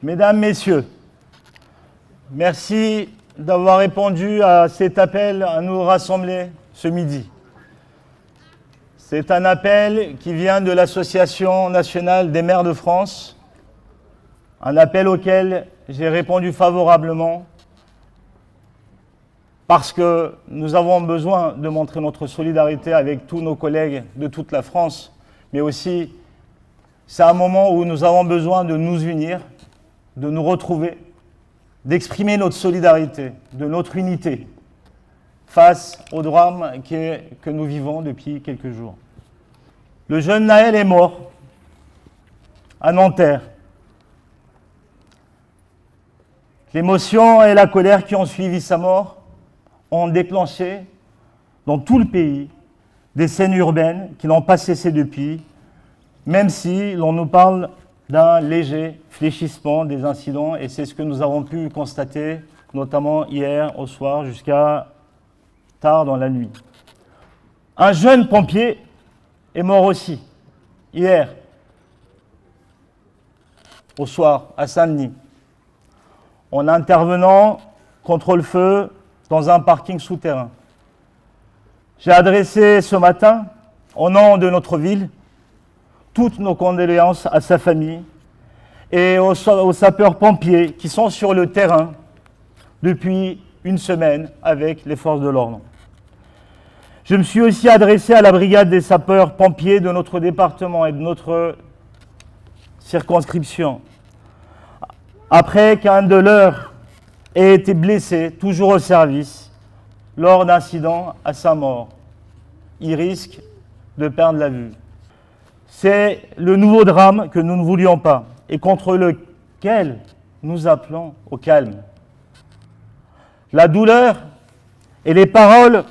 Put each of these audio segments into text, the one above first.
Mesdames, Messieurs, merci d'avoir répondu à cet appel à nous rassembler ce midi. C'est un appel qui vient de l'Association nationale des maires de France, un appel auquel j'ai répondu favorablement parce que nous avons besoin de montrer notre solidarité avec tous nos collègues de toute la France, mais aussi c'est un moment où nous avons besoin de nous unir, de nous retrouver, d'exprimer notre solidarité, de notre unité face au drame que nous vivons depuis quelques jours. Le jeune Naël est mort à Nanterre. L'émotion et la colère qui ont suivi sa mort ont déclenché dans tout le pays des scènes urbaines qui n'ont pas cessé depuis, même si l'on nous parle d'un léger fléchissement des incidents, et c'est ce que nous avons pu constater, notamment hier au soir jusqu'à tard dans la nuit. Un jeune pompier est mort aussi, hier, au soir, à Saint-Denis, en intervenant contre le feu dans un parking souterrain. J'ai adressé ce matin, au nom de notre ville, toutes nos condoléances à sa famille et aux sapeurs-pompiers qui sont sur le terrain depuis une semaine avec les forces de l'ordre. Je me suis aussi adressé à la brigade des sapeurs-pompiers de notre département et de notre circonscription. Après qu'un de leurs ait été blessé, toujours au service, lors d'incidents à sa mort, il risque de perdre la vue. C'est le nouveau drame que nous ne voulions pas et contre lequel nous appelons au calme. La douleur et les paroles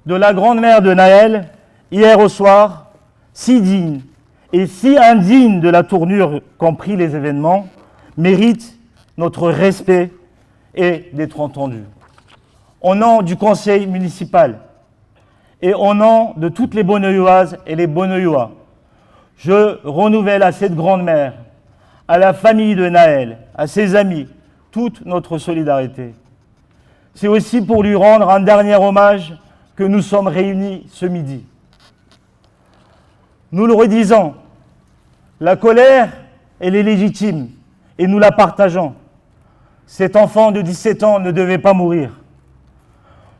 de la grand-mère de Naël, hier au soir, si dignes et si indignes de la tournure qu'ont pris les événements, méritent notre respect et d'être entendus. Au nom du conseil municipal et au nom de toutes les Bonneuilloises et les Bonneuillois, je renouvelle à cette grand-mère, à la famille de Naël, à ses amis, toute notre solidarité. C'est aussi pour lui rendre un dernier hommage que nous sommes réunis ce midi. Nous le redisons, la colère, elle est légitime et nous la partageons. Cet enfant de 17 ans ne devait pas mourir.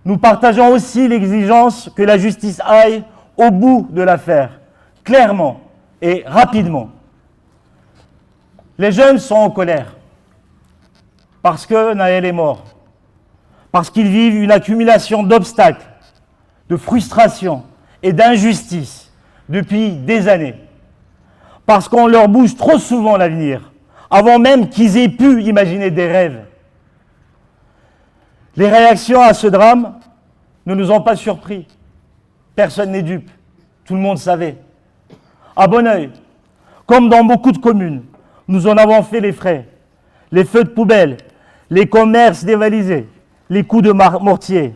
Nous partageons aussi l'exigence que la justice aille au bout de l'affaire, clairement et rapidement. Les jeunes sont en colère parce que Naël est mort, parce qu'ils vivent une accumulation d'obstacles, de frustration et d'injustice depuis des années, parce qu'on leur bouge trop souvent l'avenir, avant même qu'ils aient pu imaginer des rêves. Les réactions à ce drame ne nous ont pas surpris. Personne n'est dupe. Tout le monde savait. À Bonneuil, comme dans beaucoup de communes, nous en avons fait les frais. Les feux de poubelle, les commerces dévalisés, les coups de mortier.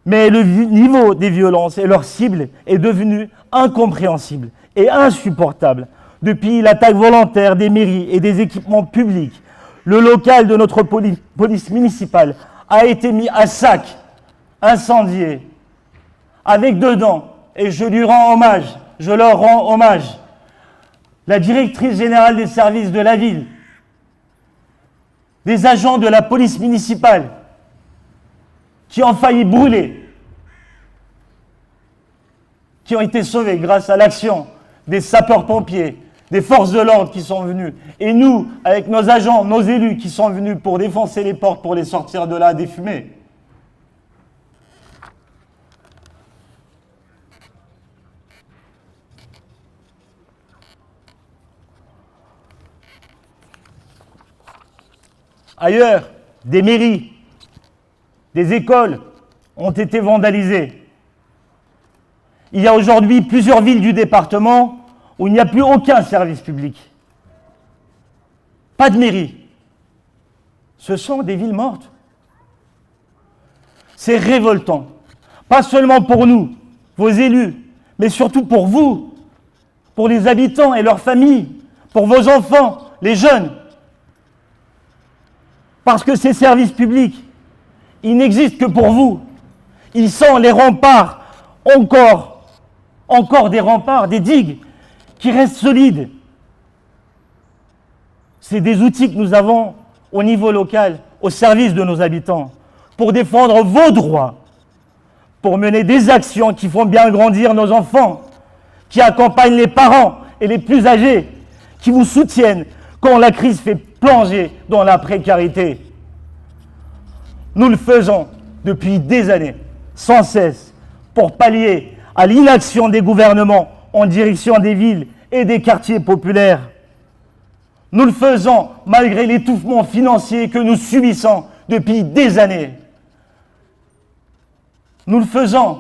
Mais le niveau des violences et leur cible est devenu incompréhensible et insupportable depuis l'attaque volontaire des mairies et des équipements publics. Le local de notre police municipale a été mis à sac, incendié, avec dedans, et je leur rends hommage, la directrice générale des services de la ville, des agents de la police municipale qui ont failli brûler, qui ont été sauvés grâce à l'action des sapeurs-pompiers, des forces de l'ordre qui sont venus, et nous, avec nos agents, nos élus qui sont venus pour défoncer les portes, pour les sortir de là défumés. Ailleurs, des mairies, des écoles ont été vandalisées. Il y a aujourd'hui plusieurs villes du département où il n'y a plus aucun service public. Pas de mairie. Ce sont des villes mortes. C'est révoltant. Pas seulement pour nous, vos élus, mais surtout pour vous, pour les habitants et leurs familles, pour vos enfants, les jeunes. Parce que ces services publics, ils n'existent que pour vous. Ils sont les remparts, encore des remparts, des digues qui restent solides. C'est des outils que nous avons au niveau local, au service de nos habitants, pour défendre vos droits, pour mener des actions qui font bien grandir nos enfants, qui accompagnent les parents et les plus âgés, qui vous soutiennent quand la crise fait plonger dans la précarité. Nous le faisons depuis des années, sans cesse, pour pallier à l'inaction des gouvernements en direction des villes et des quartiers populaires. Nous le faisons malgré l'étouffement financier que nous subissons depuis des années. Nous le faisons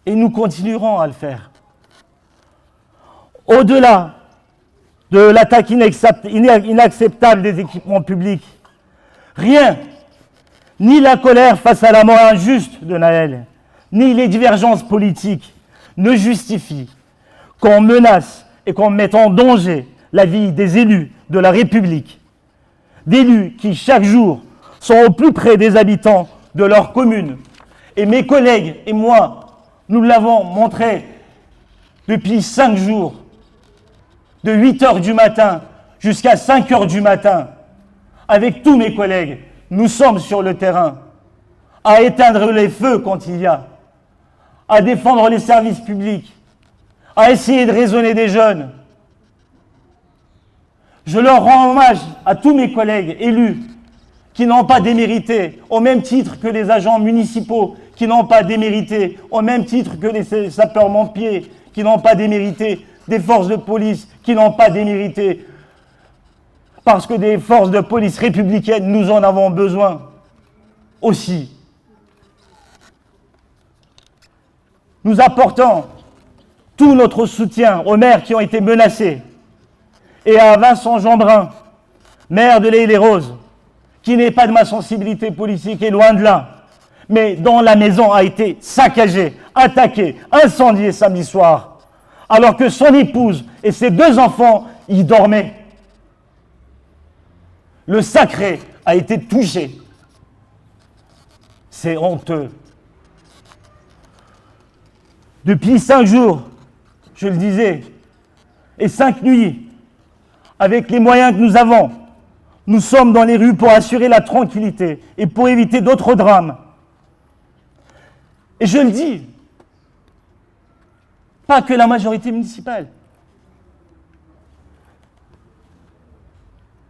et nous continuerons à le faire. Au-delà de l'attaque inacceptable des équipements publics, rien, ni la colère face à la mort injuste de Nahel, ni les divergences politiques ne justifient qu'on menace et qu'on mette en danger la vie des élus de la République, d'élus qui chaque jour sont au plus près des habitants de leur commune. Et mes collègues et moi, nous l'avons montré depuis 5 jours, de 8 heures du matin jusqu'à 5 heures du matin, avec tous mes collègues, nous sommes sur le terrain, à éteindre les feux quand il y a, à défendre les services publics, à essayer de raisonner des jeunes. Je leur rends hommage à tous mes collègues élus qui n'ont pas démérité, au même titre que les agents municipaux qui n'ont pas démérité, au même titre que les sapeurs-pompiers qui n'ont pas démérité, des forces de police qui n'ont pas démérité, parce que des forces de police républicaines, nous en avons besoin aussi. Nous apportons tout notre soutien aux maires qui ont été menacés et à Vincent Jeanbrun, maire de l'Haye-les-Roses, qui n'est pas de ma sensibilité politique et loin de là, mais dont la maison a été saccagée, attaquée, incendiée samedi soir, alors que son épouse et ses 2 enfants y dormaient. Le sacré a été touché. C'est honteux. Depuis 5 jours, je le disais, et 5 nuits, avec les moyens que nous avons, nous sommes dans les rues pour assurer la tranquillité et pour éviter d'autres drames. Et je le dis, pas que la majorité municipale,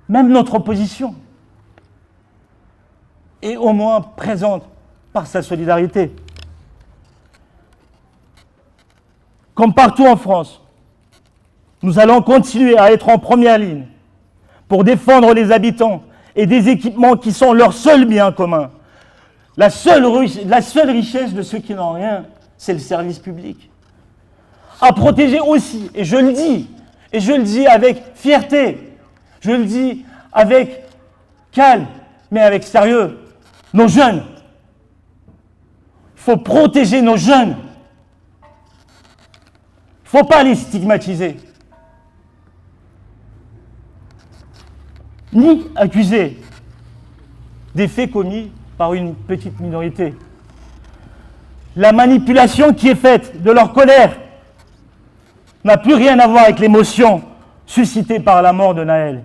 même notre opposition est au moins présente par sa solidarité. Comme partout en France, nous allons continuer à être en première ligne pour défendre les habitants et des équipements qui sont leur seul bien commun. La seule richesse de ceux qui n'ont rien, c'est le service public. À protéger aussi, et je le dis avec fierté, je le dis avec calme, mais avec sérieux, nos jeunes. Il faut protéger nos jeunes. Il ne faut pas les stigmatiser, ni accuser des faits commis par une petite minorité. La manipulation qui est faite de leur colère n'a plus rien à voir avec l'émotion suscitée par la mort de Nahel.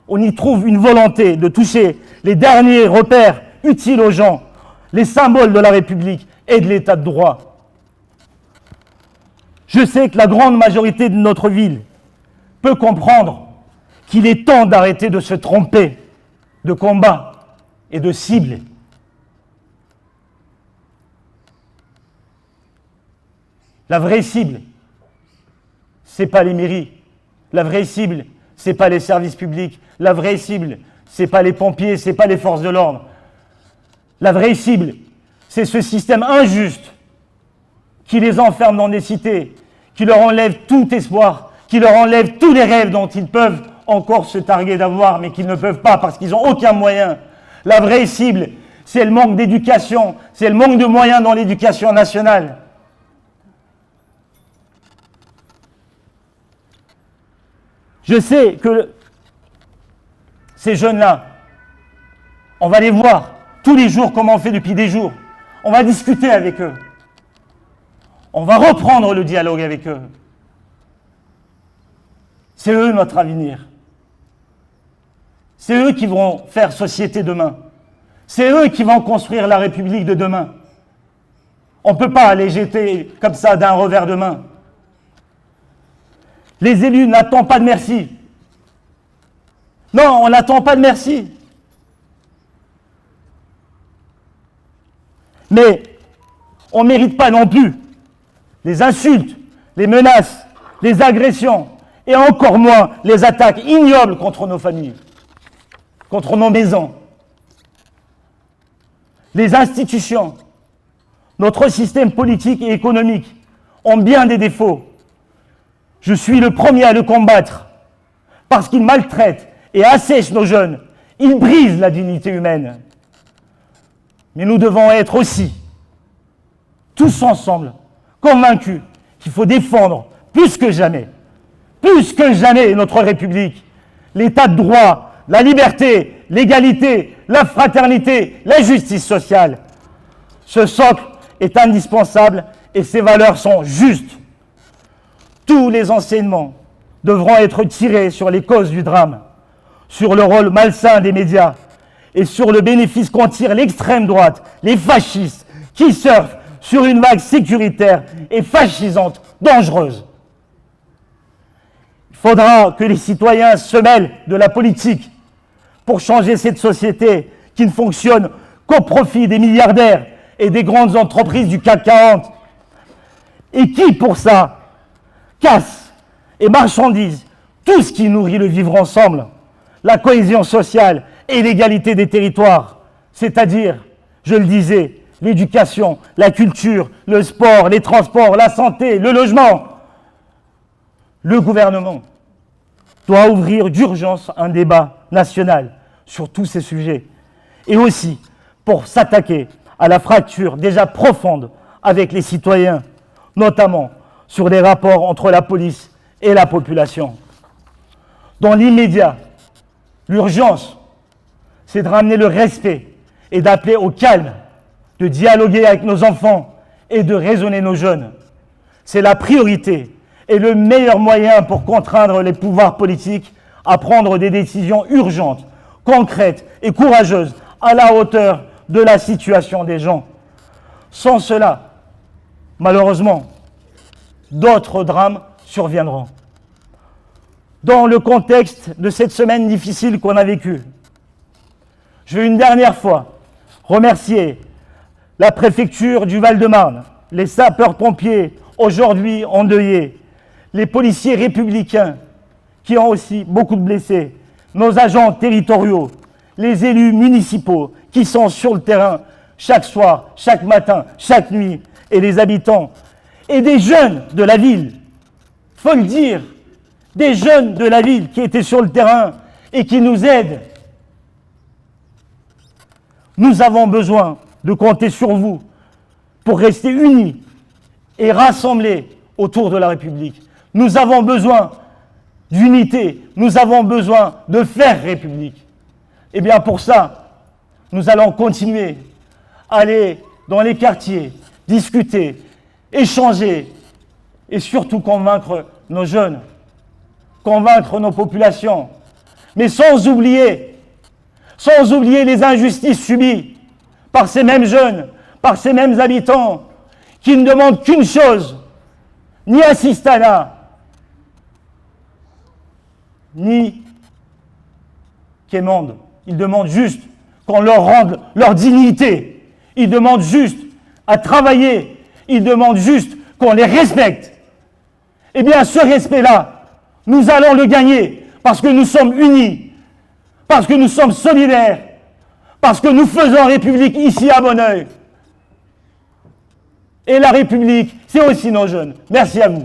On y trouve une volonté de toucher les derniers repères utiles aux gens, les symboles de la République et de l'État de droit. Je sais que la grande majorité de notre ville peut comprendre qu'il est temps d'arrêter de se tromper de combat et de cible. La vraie cible, ce n'est pas les mairies. La vraie cible, ce n'est pas les services publics. La vraie cible, ce n'est pas les pompiers, ce n'est pas les forces de l'ordre. La vraie cible, c'est ce système injuste qui les enferme dans des cités, qui leur enlève tout espoir, qui leur enlève tous les rêves dont ils peuvent encore se targuer d'avoir, mais qu'ils ne peuvent pas parce qu'ils n'ont aucun moyen. La vraie cible, c'est le manque d'éducation, c'est le manque de moyens dans l'éducation nationale. Je sais que ces jeunes-là. On va les voir tous les jours comme on fait depuis des jours. On va discuter avec eux. On va reprendre le dialogue avec eux. C'est eux notre avenir. C'est eux qui vont faire société demain. C'est eux qui vont construire la République de demain. On ne peut pas les jeter comme ça d'un revers de main. Les élus n'attendent pas de merci. Non, on n'attend pas de merci. Mais on ne mérite pas non plus les insultes, les menaces, les agressions et encore moins les attaques ignobles contre nos familles, contre nos maisons. Les institutions, notre système politique et économique ont bien des défauts. Je suis le premier à le combattre parce qu'ils maltraitent et assèchent nos jeunes. Ils brisent la dignité humaine. Mais nous devons être aussi, tous ensemble, convaincus qu'il faut défendre plus que jamais notre République, l'état de droit, la liberté, l'égalité, la fraternité, la justice sociale. Ce socle est indispensable et ces valeurs sont justes. Tous les enseignements devront être tirés sur les causes du drame, sur le rôle malsain des médias et sur le bénéfice qu'en tire l'extrême droite, les fascistes, qui surfent sur une vague sécuritaire et fascisante, dangereuse. Il faudra que les citoyens se mêlent de la politique pour changer cette société qui ne fonctionne qu'au profit des milliardaires et des grandes entreprises du CAC 40 et qui, pour ça, cassent et marchandisent tout ce qui nourrit le vivre ensemble, la cohésion sociale et l'égalité des territoires, c'est-à-dire, je le disais, l'éducation, la culture, le sport, les transports, la santé, le logement. Le gouvernement doit ouvrir d'urgence un débat national sur tous ces sujets et aussi pour s'attaquer à la fracture déjà profonde avec les citoyens, notamment sur les rapports entre la police et la population. Dans l'immédiat, l'urgence, c'est de ramener le respect et d'appeler au calme, de dialoguer avec nos enfants et de raisonner nos jeunes. C'est la priorité et le meilleur moyen pour contraindre les pouvoirs politiques à prendre des décisions urgentes, concrètes et courageuses à la hauteur de la situation des gens. Sans cela, malheureusement, d'autres drames surviendront. Dans le contexte de cette semaine difficile qu'on a vécue, je veux une dernière fois remercier la préfecture du Val-de-Marne, les sapeurs-pompiers aujourd'hui endeuillés, les policiers républicains qui ont aussi beaucoup de blessés, nos agents territoriaux, les élus municipaux qui sont sur le terrain chaque soir, chaque matin, chaque nuit, et les habitants, et des jeunes de la ville, faut le dire, des jeunes de la ville qui étaient sur le terrain et qui nous aident. Nous avons besoin de compter sur vous pour rester unis et rassemblés autour de la République. Nous avons besoin d'unité, nous avons besoin de faire République. Et bien pour ça, nous allons continuer à aller dans les quartiers, discuter, échanger et surtout convaincre nos jeunes, convaincre nos populations, mais sans oublier les injustices subies par ces mêmes jeunes, par ces mêmes habitants qui ne demandent qu'une chose, ni assistanat, ni quémande. Ils demandent juste qu'on leur rende leur dignité. Ils demandent juste à travailler. Ils demandent juste qu'on les respecte. Eh bien, ce respect-là, nous allons le gagner parce que nous sommes unis, parce que nous sommes solidaires, parce que nous faisons République ici à Bonneuil. Et la République, c'est aussi nos jeunes. Merci à vous.